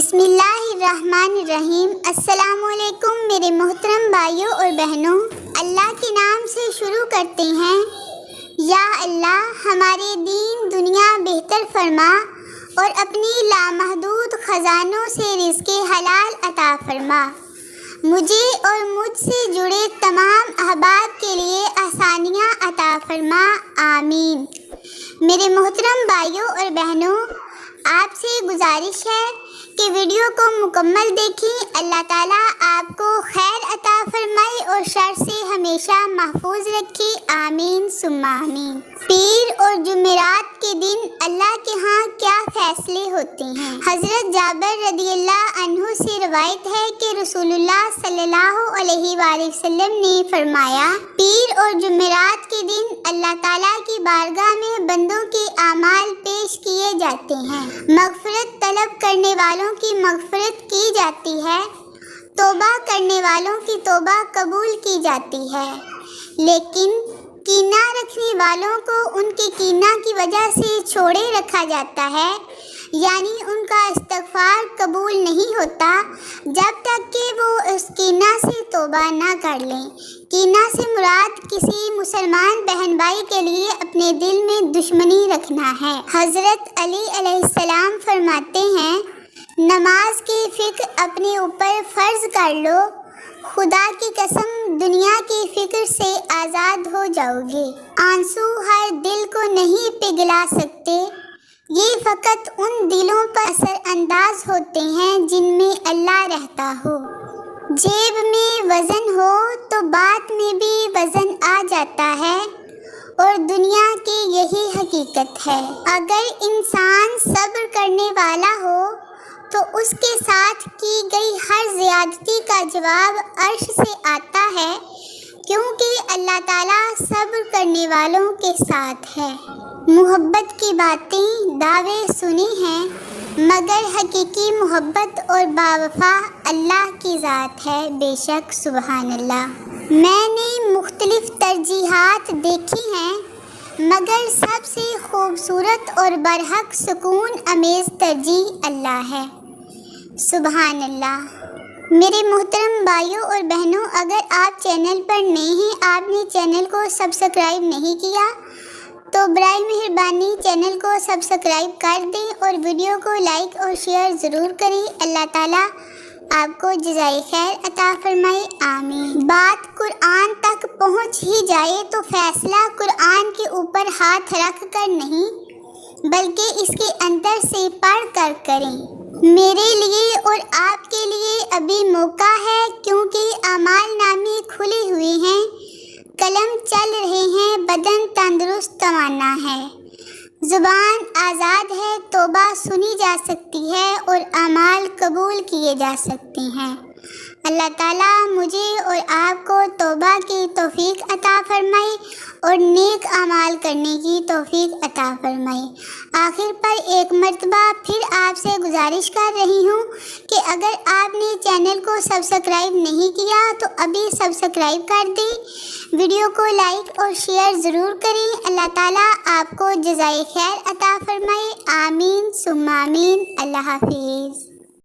بسم اللہ الرحمن الرحیم۔ السلام علیکم میرے محترم بھائیوں اور بہنوں، اللہ کے نام سے شروع کرتے ہیں۔ یا اللہ، ہمارے دین دنیا بہتر فرما اور اپنی لامحدود خزانوں سے رزق حلال عطا فرما۔ مجھے اور مجھ سے جڑے تمام احباب کے لیے آسانیاں عطا فرما، آمین۔ میرے محترم بھائیوں اور بہنوں، آپ سے گزارش ہے کہ ویڈیو کو مکمل دیکھیں۔ اللہ تعالیٰ آپ کو خیر عطا فرمائے اور شر سے ہمیشہ محفوظ رکھے، آمین ثم آمین۔ پیر اور جمعرات کے دن اللہ کے ہاں کیا فیصلے ہوتے ہیں؟ حضرت جابر رضی اللہ عنہ سے روایت ہے کہ رسول اللہ صلی اللہ علیہ وآلہ وسلم نے فرمایا، پیر اور جمعرات کے دن اللہ تعالیٰ کی بارگاہ میں بندوں کے اعمال پیش کیے جاتے ہیں۔ مغفرت طلب کرنے والوں کی مغفرت کی جاتی ہے، توبہ کرنے والوں کی توبہ قبول کی جاتی ہے، لیکن کینہ رکھنے والوں کو ان کے کینہ کی وجہ سے چھوڑے رکھا جاتا ہے، یعنی ان کا استغفار قبول نہیں ہوتا جب تک کہ وہ اس کینہ سے توبہ نہ کر لیں۔ کینہ سے مراد کسی مسلمان بہن بھائی کے لیے اپنے دل میں دشمنی رکھنا ہے۔ حضرت علی علیہ السلام فرماتے ہیں، نماز کی فکر اپنے اوپر فرض کر لو، خدا کی قسم دنیا کی فکر سے آزاد ہو جاؤ گے۔ آنسو ہر دل کو نہیں پگھلا سکتے، یہ فقط ان دلوں پر اثر انداز ہوتے ہیں جن میں اللہ رہتا ہو۔ جیب میں وزن ہو تو بات میں بھی وزن آ جاتا ہے، اور دنیا کی یہی حقیقت ہے۔ اگر انسان صبر کرنے والا ہو تو اس کے ساتھ کی گئی ہر زیادتی کا جواب عرش سے آتا ہے، کیونکہ اللہ تعالیٰ صبر کرنے والوں کے ساتھ ہے۔ محبت کی باتیں دعوے سنی ہیں، مگر حقیقی محبت اور باوفا اللہ کی ذات ہے، بے شک سبحان اللہ۔ میں نے مختلف ترجیحات دیکھی ہیں، مگر سب سے خوبصورت اور برحق سکون امیز ترجیح اللہ ہے، سبحان اللہ۔ میرے محترم بھائیوں اور بہنوں، اگر آپ چینل پر نئے ہیں، آپ نے چینل کو سبسکرائب نہیں کیا تو برائے مہربانی چینل کو سبسکرائب کر دیں اور ویڈیو کو لائک اور شیئر ضرور کریں۔ اللہ تعالیٰ آپ کو جزائے خیر عطا فرمائے، آمین۔ بات قرآن تک پہنچ ہی جائے تو فیصلہ قرآن کے اوپر ہاتھ رکھ کر نہیں، بلکہ اس کے اندر سے پڑھ کر کریں۔ میرے لیے اور آپ کے لیے ابھی موقع ہے، کیونکہ اعمال نامے کھلے ہوئے ہیں، قلم چل رہے ہیں، بدن تندرست توانا ہے، زبان آزاد ہے، توبہ سنی جا سکتی ہے اور اعمال قبول کیے جا سکتے ہیں۔ اللہ تعالیٰ مجھے اور آپ کو توبہ کی توفیق عطا فرمائے اور نیک اعمال کرنے کی توفیق عطا فرمائے۔ آخر پر ایک مرتبہ پھر آپ سے گزارش کر رہی ہوں کہ اگر آپ نے چینل کو سبسکرائب نہیں کیا تو ابھی سبسکرائب کر دیں، ویڈیو کو لائک اور شیئر ضرور کریں۔ اللہ تعالیٰ آپ کو جزائے خیر عطا فرمائے، آمین ثم آمین۔ اللہ حافظ۔